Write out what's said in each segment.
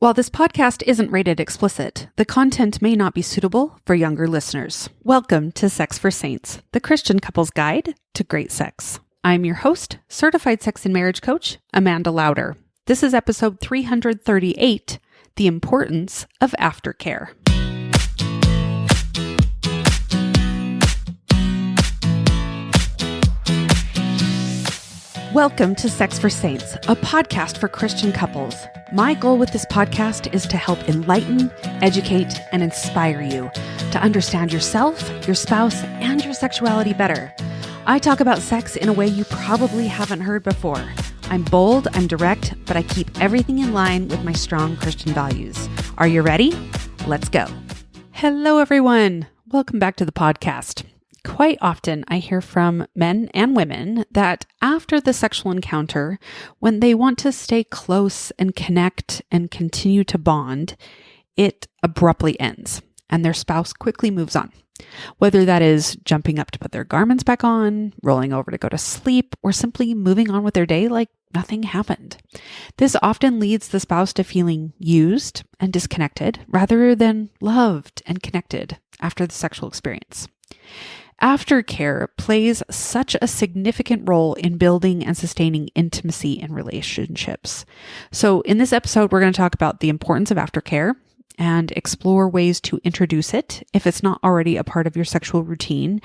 While this podcast isn't rated explicit, the content may not be suitable for younger listeners. Welcome to Sex for Saints, the Christian couple's guide to great sex. I'm your host, certified sex and marriage coach, Amanda Lauder. This is episode 338, The Importance of Aftercare. Welcome to Sex for Saints, a podcast for Christian couples. My goal with this podcast is to help enlighten, educate, and inspire you to understand yourself, your spouse, and your sexuality better. I talk about sex in a way you probably haven't heard before. I'm bold, I'm direct, but I keep everything in line with my strong Christian values. Are you ready? Let's go. Hello, everyone. Welcome back to the podcast. Quite often, I hear from men and women that after the sexual encounter, when they want to stay close and connect and continue to bond, it abruptly ends and their spouse quickly moves on. Whether that is jumping up to put their garments back on, rolling over to go to sleep, or simply moving on with their day like nothing happened. This often leads the spouse to feeling used and disconnected rather than loved and connected after the sexual experience. Aftercare plays such a significant role in building and sustaining intimacy in relationships. So in this episode, we're going to talk about the importance of aftercare and explore ways to introduce it if it's not already a part of your sexual routine,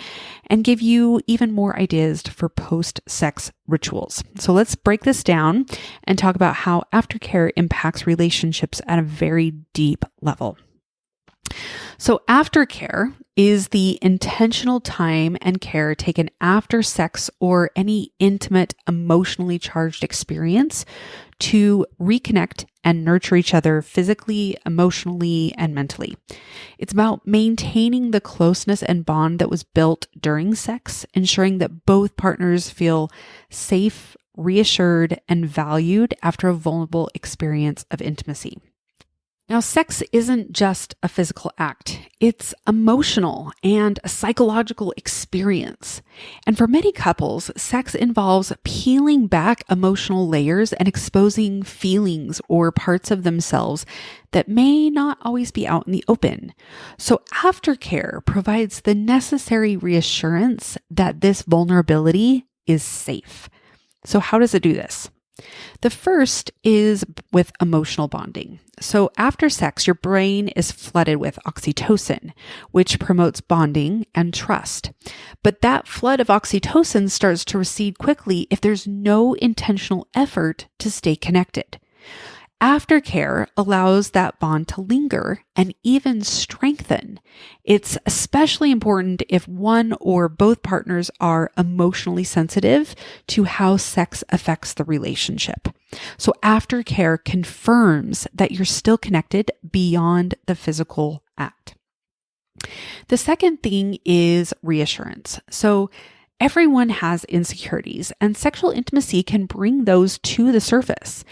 and give you even more ideas for post-sex rituals. So let's break this down and talk about how aftercare impacts relationships at a very deep level. So aftercare is the intentional time and care taken after sex or any intimate, emotionally charged experience to reconnect and nurture each other physically, emotionally, and mentally. It's about maintaining the closeness and bond that was built during sex, ensuring that both partners feel safe, reassured, and valued after a vulnerable experience of intimacy. Now, sex isn't just a physical act. It's emotional and a psychological experience. And for many couples, sex involves peeling back emotional layers and exposing feelings or parts of themselves that may not always be out in the open. So aftercare provides the necessary reassurance that this vulnerability is safe. So how does it do this? The first is with emotional bonding. So after sex, your brain is flooded with oxytocin, which promotes bonding and trust. But that flood of oxytocin starts to recede quickly if there's no intentional effort to stay connected. Aftercare allows that bond to linger and even strengthen. It's especially important if one or both partners are emotionally sensitive to how sex affects the relationship. So aftercare confirms that you're still connected beyond the physical act. The second thing is reassurance. So everyone has insecurities, and sexual intimacy can bring those to the surface.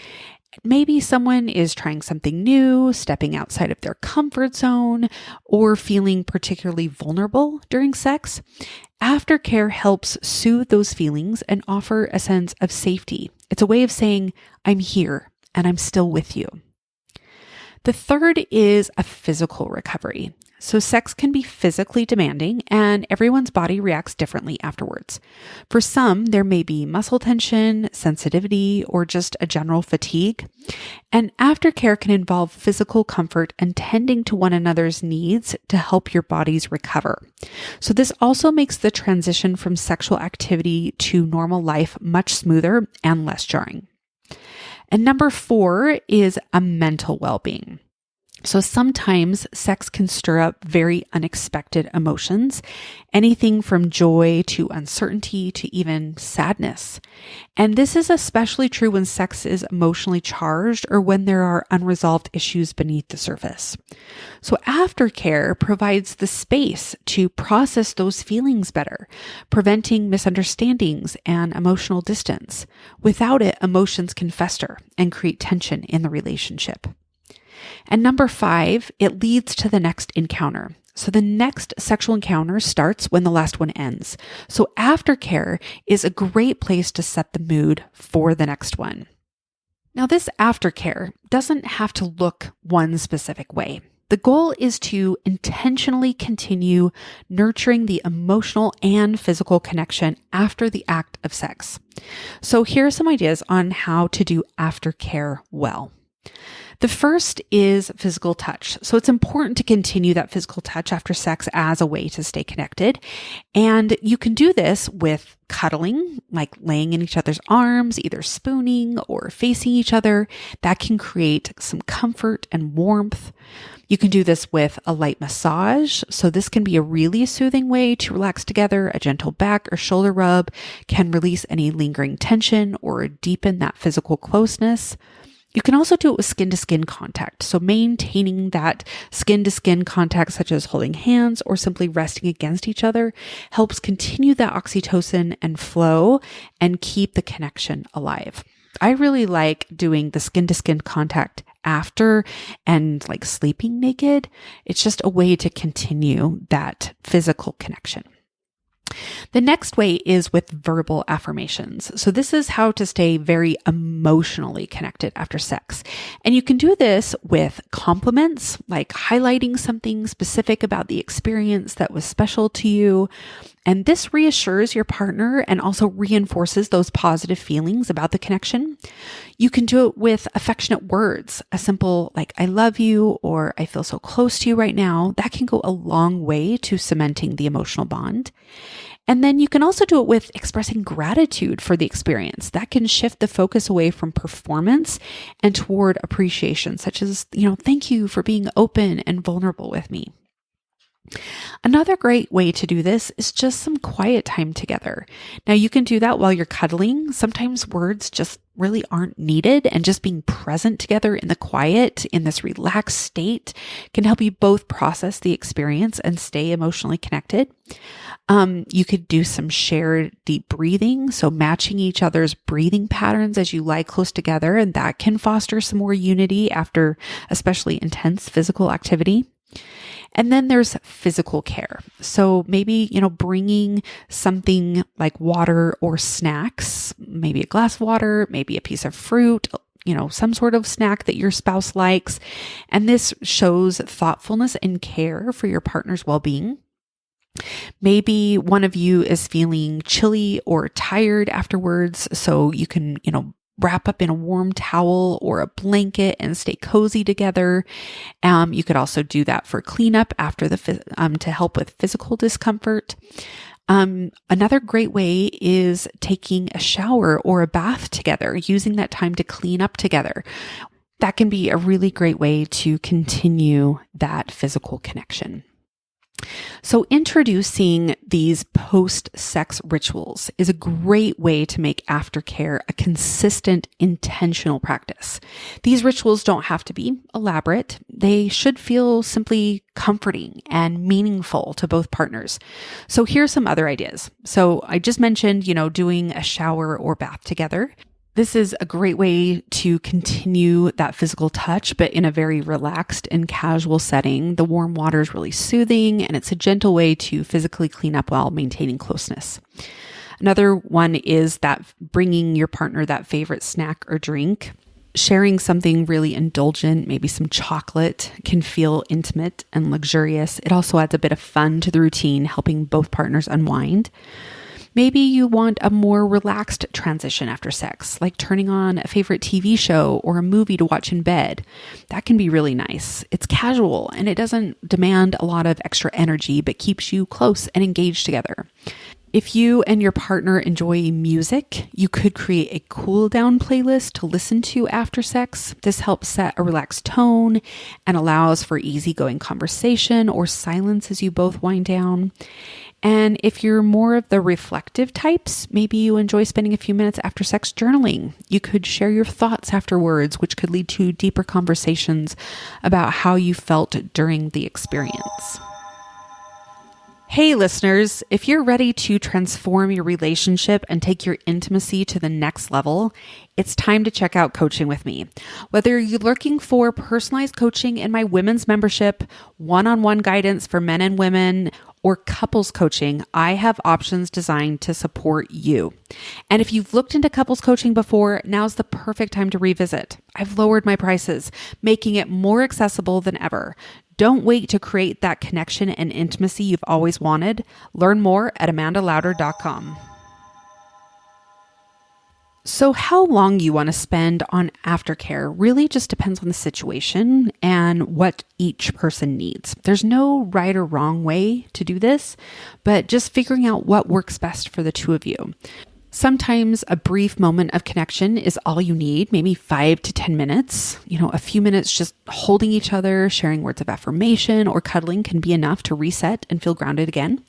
Maybe someone is trying something new, stepping outside of their comfort zone, or feeling particularly vulnerable during sex. Aftercare helps soothe those feelings and offer a sense of safety. It's a way of saying, I'm here and I'm still with you. The third is a physical recovery. So sex can be physically demanding and everyone's body reacts differently afterwards. For some, there may be muscle tension, sensitivity, or just a general fatigue. And aftercare can involve physical comfort and tending to one another's needs to help your bodies recover. So this also makes the transition from sexual activity to normal life much smoother and less jarring. And number 4 is a mental well-being. So sometimes sex can stir up very unexpected emotions, anything from joy to uncertainty to even sadness. And this is especially true when sex is emotionally charged or when there are unresolved issues beneath the surface. So aftercare provides the space to process those feelings better, preventing misunderstandings and emotional distance. Without it, emotions can fester and create tension in the relationship. And number 5, it leads to the next encounter. So the next sexual encounter starts when the last one ends. So aftercare is a great place to set the mood for the next one. Now, this aftercare doesn't have to look one specific way. The goal is to intentionally continue nurturing the emotional and physical connection after the act of sex. So here are some ideas on how to do aftercare well. The first is physical touch. So it's important to continue that physical touch after sex as a way to stay connected. And you can do this with cuddling, like laying in each other's arms, either spooning or facing each other. That can create some comfort and warmth. You can do this with a light massage. So this can be a really soothing way to relax together. A gentle back or shoulder rub can release any lingering tension or deepen that physical closeness. You can also do it with skin-to-skin contact. So maintaining that skin-to-skin contact, such as holding hands or simply resting against each other, helps continue that oxytocin and flow and keep the connection alive. I really like doing the skin-to-skin contact after and like sleeping naked. It's just a way to continue that physical connection. The next way is with verbal affirmations. So this is how to stay very emotionally connected after sex. And you can do this with compliments, like highlighting something specific about the experience that was special to you. And this reassures your partner and also reinforces those positive feelings about the connection. You can do it with affectionate words, a simple like, I love you, or I feel so close to you right now. That can go a long way to cementing the emotional bond. And then you can also do it with expressing gratitude for the experience. That can shift the focus away from performance and toward appreciation, such as, thank you for being open and vulnerable with me. Another great way to do this is just some quiet time together. Now you can do that while you're cuddling. Sometimes words just really aren't needed, and just being present together in the quiet, in this relaxed state, can help you both process the experience and stay emotionally connected. You could do some shared deep breathing. So matching each other's breathing patterns as you lie close together, and that can foster some more unity after especially intense physical activity. And then there's physical care. So maybe, bringing something like water or snacks, maybe a glass of water, maybe a piece of fruit, some sort of snack that your spouse likes. And this shows thoughtfulness and care for your partner's well-being. Maybe one of you is feeling chilly or tired afterwards, so you can, wrap up in a warm towel or a blanket and stay cozy together. You could also do that for cleanup after to help with physical discomfort. Another great way is taking a shower or a bath together, using that time to clean up together. That can be a really great way to continue that physical connection. So introducing these post-sex rituals is a great way to make aftercare a consistent, intentional practice. These rituals don't have to be elaborate. They should feel simply comforting and meaningful to both partners. So here's some other ideas. So I just mentioned, doing a shower or bath together. This is a great way to continue that physical touch, but in a very relaxed and casual setting. The warm water is really soothing, and it's a gentle way to physically clean up while maintaining closeness. Another one is that bringing your partner that favorite snack or drink. Sharing something really indulgent, maybe some chocolate, can feel intimate and luxurious. It also adds a bit of fun to the routine, helping both partners unwind. Maybe you want a more relaxed transition after sex, like turning on a favorite TV show or a movie to watch in bed. That can be really nice. It's casual and it doesn't demand a lot of extra energy, but keeps you close and engaged together. If you and your partner enjoy music, you could create a cool down playlist to listen to after sex. This helps set a relaxed tone and allows for easygoing conversation or silence as you both wind down. And if you're more of the reflective types, maybe you enjoy spending a few minutes after sex journaling. You could share your thoughts afterwards, which could lead to deeper conversations about how you felt during the experience. Hey listeners, if you're ready to transform your relationship and take your intimacy to the next level, it's time to check out coaching with me. Whether you're looking for personalized coaching in my women's membership, one-on-one guidance for men and women, or couples coaching, I have options designed to support you. And if you've looked into couples coaching before, now's the perfect time to revisit. I've lowered my prices, making it more accessible than ever. Don't wait to create that connection and intimacy you've always wanted. Learn more at amandalauder.com. So how long you want to spend on aftercare really just depends on the situation and what each person needs. There's no right or wrong way to do this, but just figuring out what works best for the two of you. Sometimes a brief moment of connection is all you need, maybe 5 to 10 minutes. A few minutes just holding each other, sharing words of affirmation, or cuddling can be enough to reset and feel grounded again.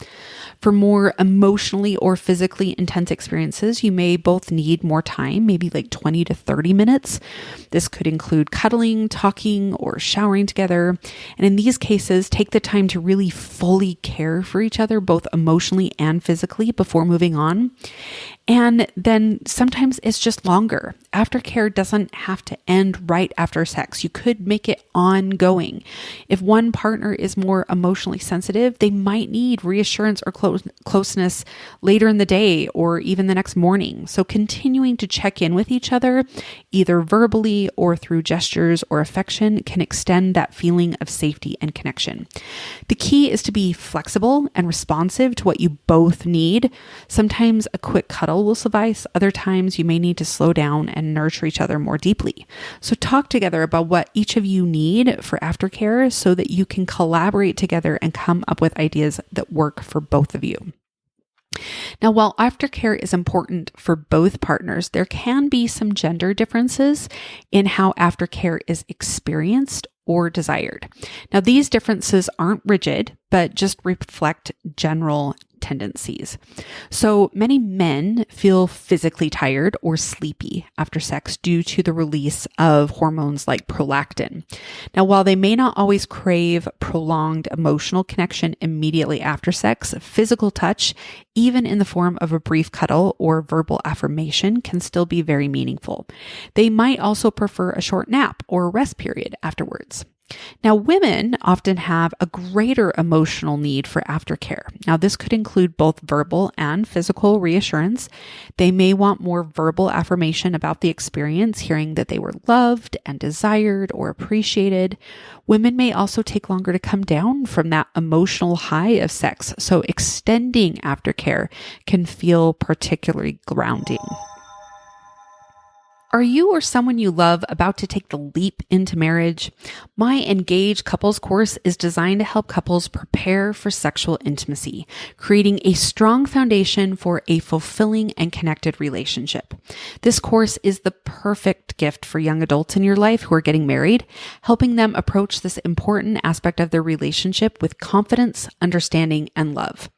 For more emotionally or physically intense experiences, you may both need more time, maybe like 20 to 30 minutes. This could include cuddling, talking, or showering together. And in these cases, take the time to really fully care for each other, both emotionally and physically, before moving on. And then sometimes it's just longer. Aftercare doesn't have to end right after sex. You could make it ongoing. If one partner is more emotionally sensitive, they might need reassurance or closeness later in the day or even the next morning. So continuing to check in with each other, either verbally or through gestures or affection, can extend that feeling of safety and connection. The key is to be flexible and responsive to what you both need. Sometimes a quick cuddle will suffice. Other times you may need to slow down and nurture each other more deeply. So talk together about what each of you need for aftercare so that you can collaborate together and come up with ideas that work for both of you. Now, while aftercare is important for both partners, there can be some gender differences in how aftercare is experienced or desired. Now, these differences aren't rigid, but just reflect general tendencies. So many men feel physically tired or sleepy after sex due to the release of hormones like prolactin. Now, while they may not always crave prolonged emotional connection immediately after sex, physical touch, even in the form of a brief cuddle or verbal affirmation, can still be very meaningful. They might also prefer a short nap or a rest period afterwards. Now, women often have a greater emotional need for aftercare. Now, this could include both verbal and physical reassurance. They may want more verbal affirmation about the experience, hearing that they were loved and desired or appreciated. Women may also take longer to come down from that emotional high of sex, so extending aftercare can feel particularly grounding. Are you or someone you love about to take the leap into marriage? My Engage Couples course is designed to help couples prepare for sexual intimacy, creating a strong foundation for a fulfilling and connected relationship. This course is the perfect gift for young adults in your life who are getting married, helping them approach this important aspect of their relationship with confidence, understanding, and love.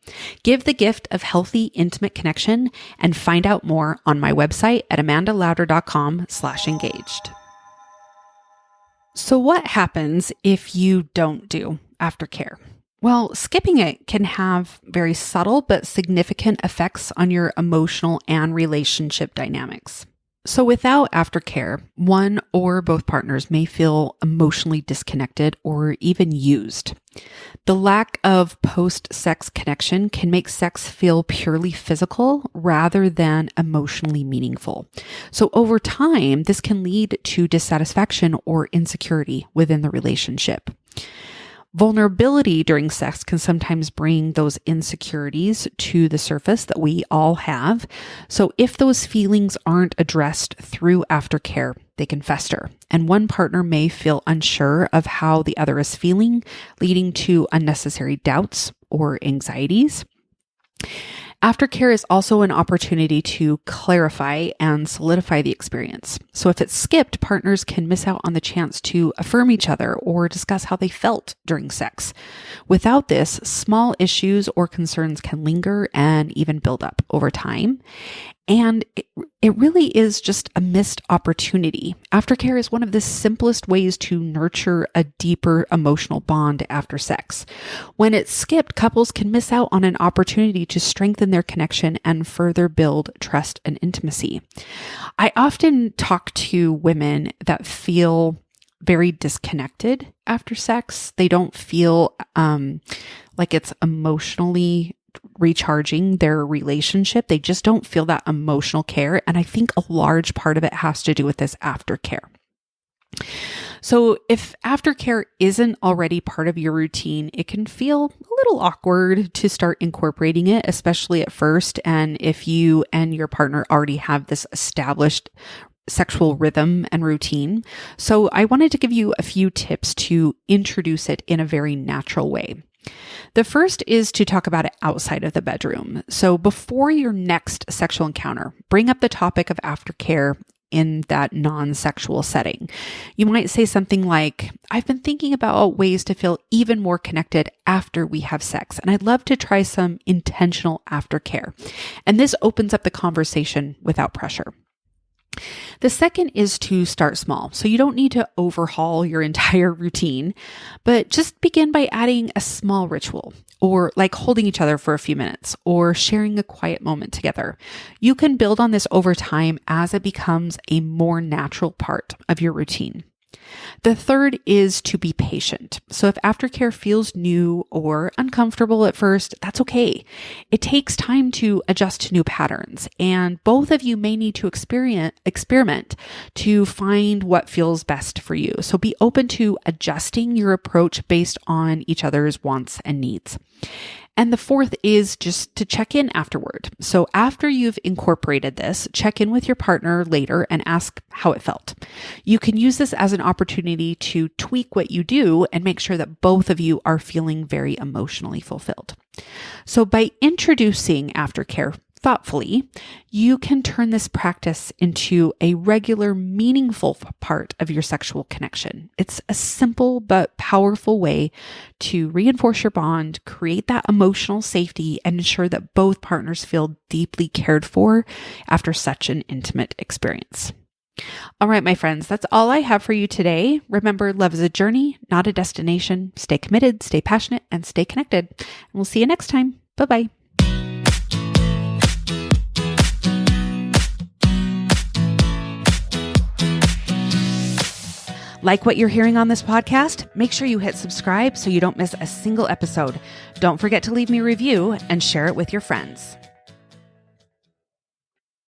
Give the gift of healthy, intimate connection and find out more on my website at amandalauder.com/engaged. So what happens if you don't do aftercare? Well, skipping it can have very subtle but significant effects on your emotional and relationship dynamics. So without aftercare, one or both partners may feel emotionally disconnected or even used. The lack of post-sex connection can make sex feel purely physical rather than emotionally meaningful. So over time, this can lead to dissatisfaction or insecurity within the relationship. Vulnerability during sex can sometimes bring those insecurities to the surface that we all have. So if those feelings aren't addressed through aftercare, they can fester. And one partner may feel unsure of how the other is feeling, leading to unnecessary doubts or anxieties. Aftercare is also an opportunity to clarify and solidify the experience. So if it's skipped, partners can miss out on the chance to affirm each other or discuss how they felt during sex. Without this, small issues or concerns can linger and even build up over time. And it really is just a missed opportunity. Aftercare is one of the simplest ways to nurture a deeper emotional bond after sex. When it's skipped, couples can miss out on an opportunity to strengthen their connection and further build trust and intimacy. I often talk to women that feel very disconnected after sex. They don't feel like it's emotionally recharging their relationship. They just don't feel that emotional care. And I think a large part of it has to do with this aftercare. So if aftercare isn't already part of your routine, it can feel a little awkward to start incorporating it, especially at first. And if you and your partner already have this established sexual rhythm and routine. So I wanted to give you a few tips to introduce it in a very natural way. The first is to talk about it outside of the bedroom. So before your next sexual encounter, bring up the topic of aftercare in that non-sexual setting. You might say something like, I've been thinking about ways to feel even more connected after we have sex, and I'd love to try some intentional aftercare. And this opens up the conversation without pressure. The second is to start small. So you don't need to overhaul your entire routine, but just begin by adding a small ritual, or like holding each other for a few minutes or sharing a quiet moment together. You can build on this over time as it becomes a more natural part of your routine. The third is to be patient. So if aftercare feels new or uncomfortable at first, that's okay. It takes time to adjust to new patterns, and both of you may need to experiment to find what feels best for you. So be open to adjusting your approach based on each other's wants and needs. And the fourth is just to check in afterward. So after you've incorporated this, check in with your partner later and ask how it felt. You can use this as an opportunity to tweak what you do and make sure that both of you are feeling very emotionally fulfilled. So by introducing aftercare thoughtfully, you can turn this practice into a regular, meaningful part of your sexual connection. It's a simple but powerful way to reinforce your bond, create that emotional safety, and ensure that both partners feel deeply cared for after such an intimate experience. All right, my friends, that's all I have for you today. Remember, love is a journey, not a destination. Stay committed, stay passionate, and stay connected. And we'll see you next time. Bye-bye. Like what you're hearing on this podcast? Make sure you hit subscribe so you don't miss a single episode. Don't forget to leave me a review and share it with your friends.